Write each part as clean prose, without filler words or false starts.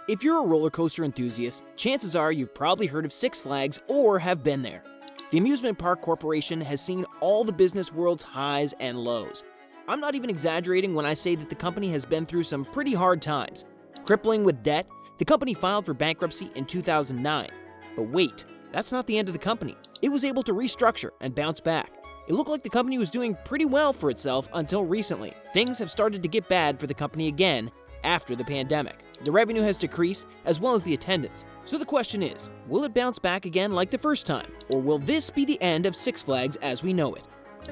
If you're a roller coaster enthusiast, chances are you've probably heard of Six Flags or have been there. The Amusement Park Corporation has seen all the business world's highs and lows. I'm not even exaggerating when I say that the company has been through some pretty hard times. Crippling with debt, the company filed for bankruptcy in 2009. But wait, that's not the end of the company. It was able to restructure and bounce back. It looked like the company was doing pretty well for itself until recently. Things have started to get bad for the company again after the pandemic. The revenue has decreased as well as the attendance. So the question is, will it bounce back again like the first time? Or will this be the end of Six Flags as we know it?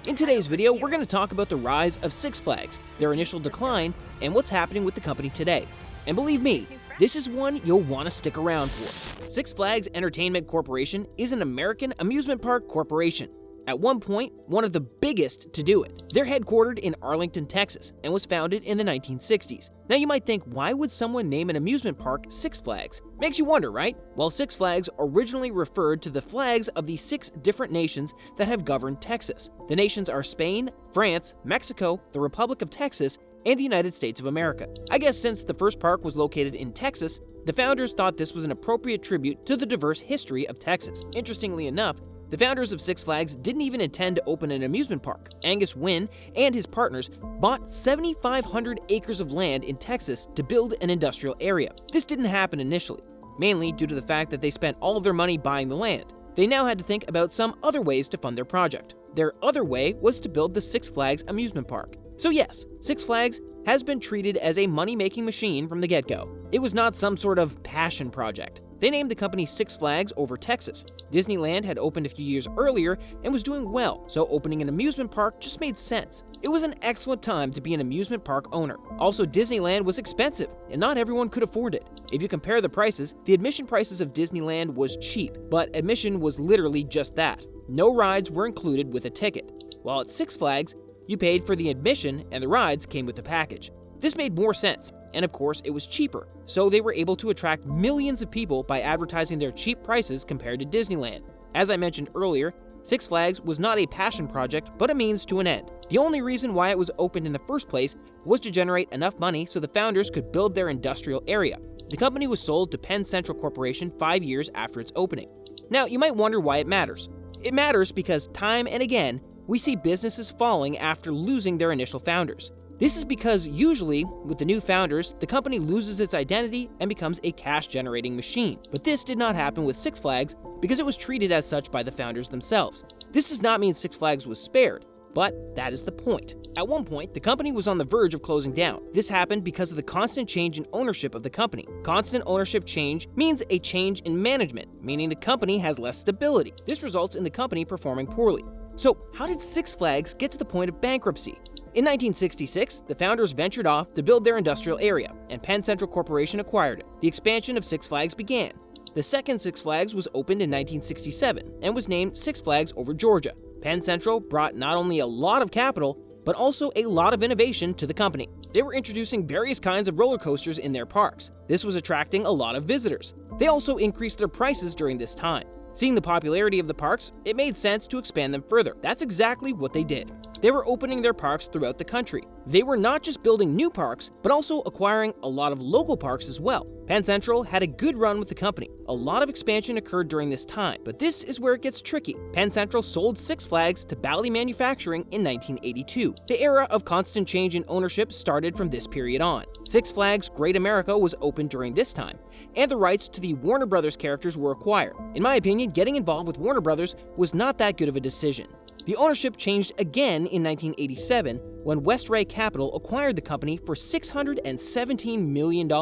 In today's video, we're going to talk about the rise of Six Flags, their initial decline, and what's happening with the company today. And believe me, this is one you'll want to stick around for. Six Flags Entertainment Corporation is an American amusement park corporation. At one point, one of the biggest to do it. They're headquartered in Arlington, Texas, and was founded in the 1960s. Now you might think, why would someone name an amusement park Six Flags? Makes you wonder, right? Well, Six Flags originally referred to the flags of the 6 different nations that have governed Texas. The nations are Spain, France, Mexico, the Republic of Texas, and the United States of America. I guess since the first park was located in Texas, the founders thought this was an appropriate tribute to the diverse history of Texas. Interestingly enough, the founders of Six Flags didn't even intend to open an amusement park. Angus Wynn and his partners bought 7,500 acres of land in Texas to build an industrial area. This didn't happen initially, mainly due to the fact that they spent all of their money buying the land. They now had to think about some other ways to fund their project. Their other way was to build the Six Flags amusement park. So yes, Six Flags has been treated as a money-making machine from the get-go. It was not some sort of passion project. They named the company Six Flags over Texas. Disneyland had opened a few years earlier and was doing well, so opening an amusement park just made sense. It was an excellent time to be an amusement park owner. Also, Disneyland was expensive, and not everyone could afford it. If you compare the prices, the admission prices of Disneyland was cheap, but admission was literally just that. No rides were included with a ticket. While at Six Flags, you paid for the admission and the rides came with the package. This made more sense, and of course it was cheaper, so they were able to attract millions of people by advertising their cheap prices compared to Disneyland. As I mentioned earlier, Six Flags was not a passion project, but a means to an end. The only reason why it was opened in the first place was to generate enough money so the founders could build their industrial area. The company was sold to Penn Central Corporation 5 years after its opening. Now, you might wonder why it matters. It matters because time and again, we see businesses falling after losing their initial founders. This is because usually, with the new founders, the company loses its identity and becomes a cash-generating machine. But this did not happen with Six Flags because it was treated as such by the founders themselves. This does not mean Six Flags was spared, but that is the point. At one point, the company was on the verge of closing down. This happened because of the constant change in ownership of the company. Constant ownership change means a change in management, meaning the company has less stability. This results in the company performing poorly. So, how did Six Flags get to the point of bankruptcy? In 1966, the founders ventured off to build their industrial area, and Penn Central Corporation acquired it. The expansion of Six Flags began. The second Six Flags was opened in 1967 and was named Six Flags Over Georgia. Penn Central brought not only a lot of capital, but also a lot of innovation to the company. They were introducing various kinds of roller coasters in their parks. This was attracting a lot of visitors. They also increased their prices during this time. Seeing the popularity of the parks, it made sense to expand them further. That's exactly what they did. They were opening their parks throughout the country. They were not just building new parks, but also acquiring a lot of local parks as well. Penn Central had a good run with the company. A lot of expansion occurred during this time, but this is where it gets tricky. Penn Central sold Six Flags to Bally Manufacturing in 1982. The era of constant change in ownership started from this period on. Six Flags Great America was opened during this time, and the rights to the Warner Brothers characters were acquired. In my opinion, getting involved with Warner Brothers was not that good of a decision. The ownership changed again in 1987 when Westray Capital acquired the company for $617 million.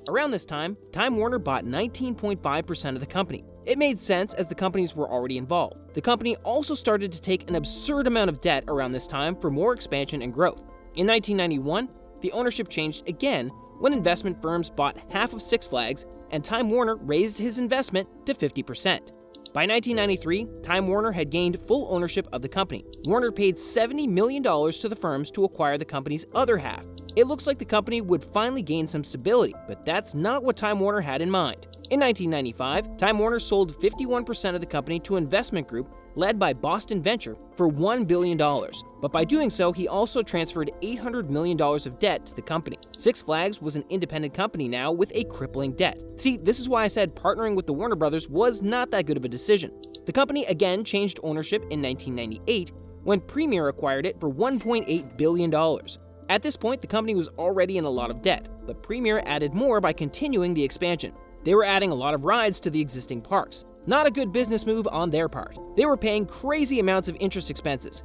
Around this time, Time Warner bought 19.5% of the company. It made sense as the companies were already involved. The company also started to take an absurd amount of debt around this time for more expansion and growth. In 1991, the ownership changed again when investment firms bought half of Six Flags and Time Warner raised his investment to 50%. By 1993, Time Warner had gained full ownership of the company. Warner paid $70 million to the firms to acquire the company's other half. It looks like the company would finally gain some stability, but that's not what Time Warner had in mind. In 1995, Time Warner sold 51% of the company to investment group led by Boston Venture, for $1 billion. But by doing so, he also transferred $800 million of debt to the company. Six Flags was an independent company now with a crippling debt. See, this is why I said partnering with the Warner Brothers was not that good of a decision. The company again changed ownership in 1998 when Premier acquired it for $1.8 billion. At this point, the company was already in a lot of debt, but Premier added more by continuing the expansion. They were adding a lot of rides to the existing parks. Not a good business move on their part. They were paying crazy amounts of interest expenses.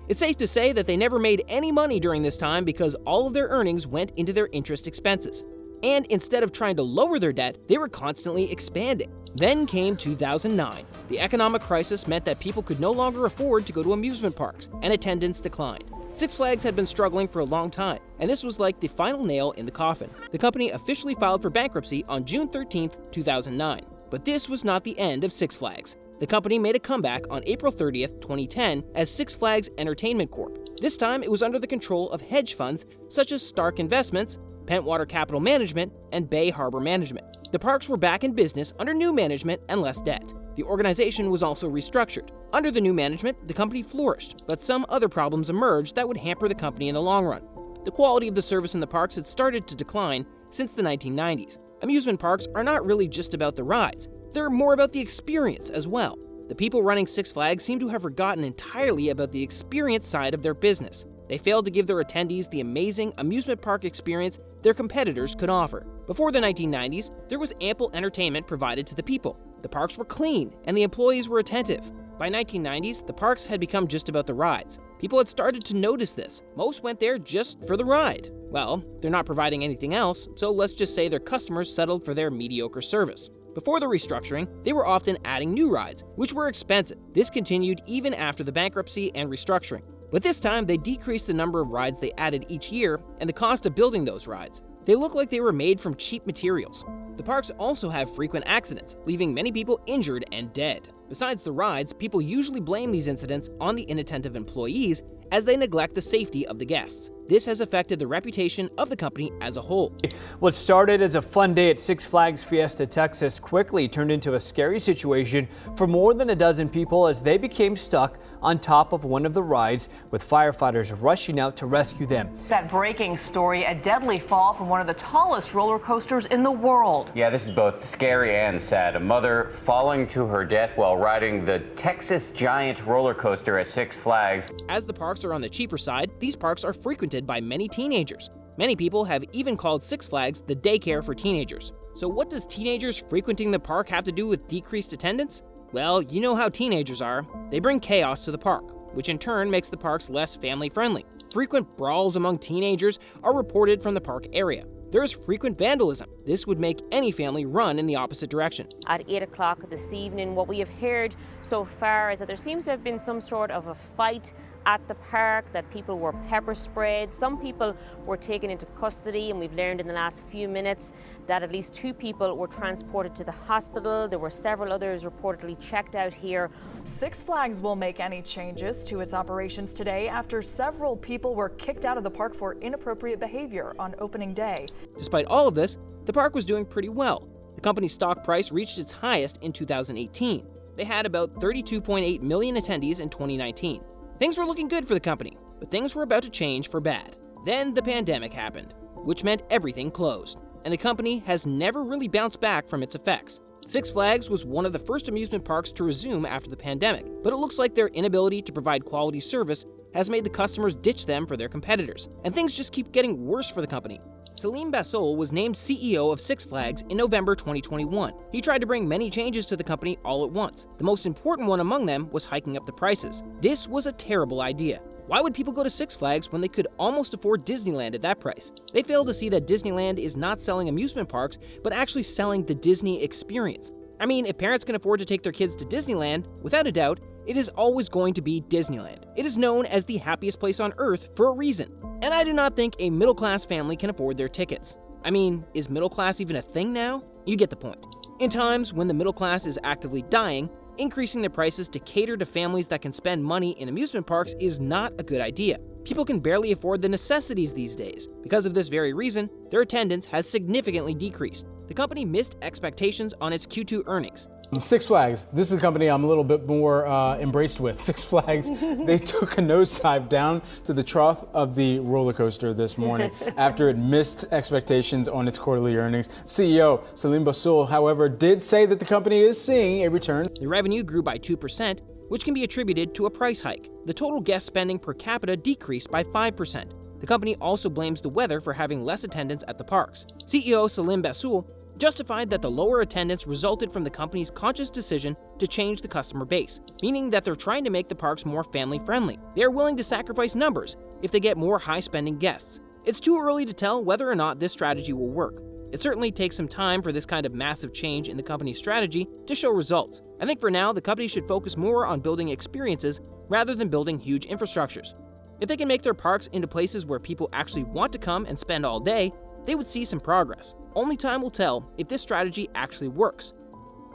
It's safe to say that they never made any money during this time because all of their earnings went into their interest expenses. And instead of trying to lower their debt, they were constantly expanding. Then came 2009. The economic crisis meant that people could no longer afford to go to amusement parks, and attendance declined. Six Flags had been struggling for a long time, and this was like the final nail in the coffin. The company officially filed for bankruptcy on June 13, 2009. But this was not the end of Six Flags. The company made a comeback on April 30, 2010 as Six Flags Entertainment Corp. This time it was under the control of hedge funds such as Stark Investments, Pentwater Capital Management, and Bay Harbor Management. The parks were back in business under new management and less debt. The organization was also restructured. Under the new management, the company flourished, but some other problems emerged that would hamper the company in the long run. The quality of the service in the parks had started to decline since the 1990s. Amusement parks are not really just about the rides. They're more about the experience as well. The people running Six Flags seem to have forgotten entirely about the experience side of their business. They failed to give their attendees the amazing amusement park experience their competitors could offer. Before the 1990s, there was ample entertainment provided to the people. The parks were clean, and the employees were attentive. By 1990s, the parks had become just about the rides. People had started to notice this. Most went there just for the ride. Well, they're not providing anything else, so let's just say their customers settled for their mediocre service. Before the restructuring, they were often adding new rides, which were expensive. This continued even after the bankruptcy and restructuring. But this time, they decreased the number of rides they added each year and the cost of building those rides. They look like they were made from cheap materials. The parks also have frequent accidents, leaving many people injured and dead. Besides the rides, people usually blame these incidents on the inattentive employees as they neglect the safety of the guests. This has affected the reputation of the company as a whole. What started as a fun day at Six Flags Fiesta Texas quickly turned into a scary situation for more than a dozen people as they became stuck on top of one of the rides, with firefighters rushing out to rescue them. That breaking story, a deadly fall from one of the tallest roller coasters in the world. Yeah, this is both scary and sad. A mother falling to her death while riding the Texas Giant roller coaster at Six Flags. As the parks are on the cheaper side, these parks are frequented by many teenagers. Many people have even called Six Flags the daycare for teenagers. So what does teenagers frequenting the park have to do with decreased attendance? Well, you know how teenagers are. They bring chaos to the park, which in turn makes the parks less family-friendly. Frequent brawls among teenagers are reported from the park area. There is frequent vandalism. This would make any family run in the opposite direction. At 8 o'clock this evening, what we have heard so far is that there seems to have been some sort of a fight at the park, that people were pepper sprayed. Some people were taken into custody, and we've learned in the last few minutes that at least 2 people were transported to the hospital. There were several others reportedly checked out here. Six Flags will make any changes to its operations today after several people were kicked out of the park for inappropriate behavior on opening day. Despite all of this, the park was doing pretty well. The company's stock price reached its highest in 2018. They had about 32.8 million attendees in 2019. Things were looking good for the company, but things were about to change for bad. Then the pandemic happened, which meant everything closed, and the company has never really bounced back from its effects. Six Flags was one of the first amusement parks to resume after the pandemic, but it looks like their inability to provide quality service has made the customers ditch them for their competitors, and things just keep getting worse for the company. Salim Basoul was named CEO of Six Flags in November 2021. He tried to bring many changes to the company all at once. The most important one among them was hiking up the prices. This was a terrible idea. Why would people go to Six Flags when they could almost afford Disneyland at that price? They failed to see that Disneyland is not selling amusement parks, but actually selling the Disney experience. I mean, if parents can afford to take their kids to Disneyland, without a doubt, it is always going to be Disneyland. It is known as the happiest place on earth for a reason. And I do not think a middle-class family can afford their tickets. I mean, is middle class even a thing now? You get the point. In times when the middle class is actively dying, increasing their prices to cater to families that can spend money in amusement parks is not a good idea. People can barely afford the necessities these days. Because of this very reason, their attendance has significantly decreased. The company missed expectations on its Q2 earnings. Six Flags, this is a company I'm a little bit more embraced with. Six Flags, they took a nosedive down to the trough of the roller coaster this morning after it missed expectations on its quarterly earnings. CEO Salim Basoul, however, did say that the company is seeing a return. The revenue grew by 2%, which can be attributed to a price hike. The total guest spending per capita decreased by 5%. The company also blames the weather for having less attendance at the parks. CEO Salim Basoul justified that the lower attendance resulted from the company's conscious decision to change the customer base, meaning that they're trying to make the parks more family-friendly. They are willing to sacrifice numbers if they get more high-spending guests. It's too early to tell whether or not this strategy will work. It certainly takes some time for this kind of massive change in the company's strategy to show results. I think for now, the company should focus more on building experiences rather than building huge infrastructures. If they can make their parks into places where people actually want to come and spend all day, they would see some progress. Only time will tell if this strategy actually works.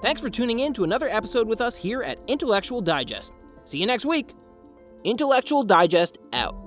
Thanks for tuning in to another episode with us here at Intellectual Digest. See you next week. Intellectual Digest out.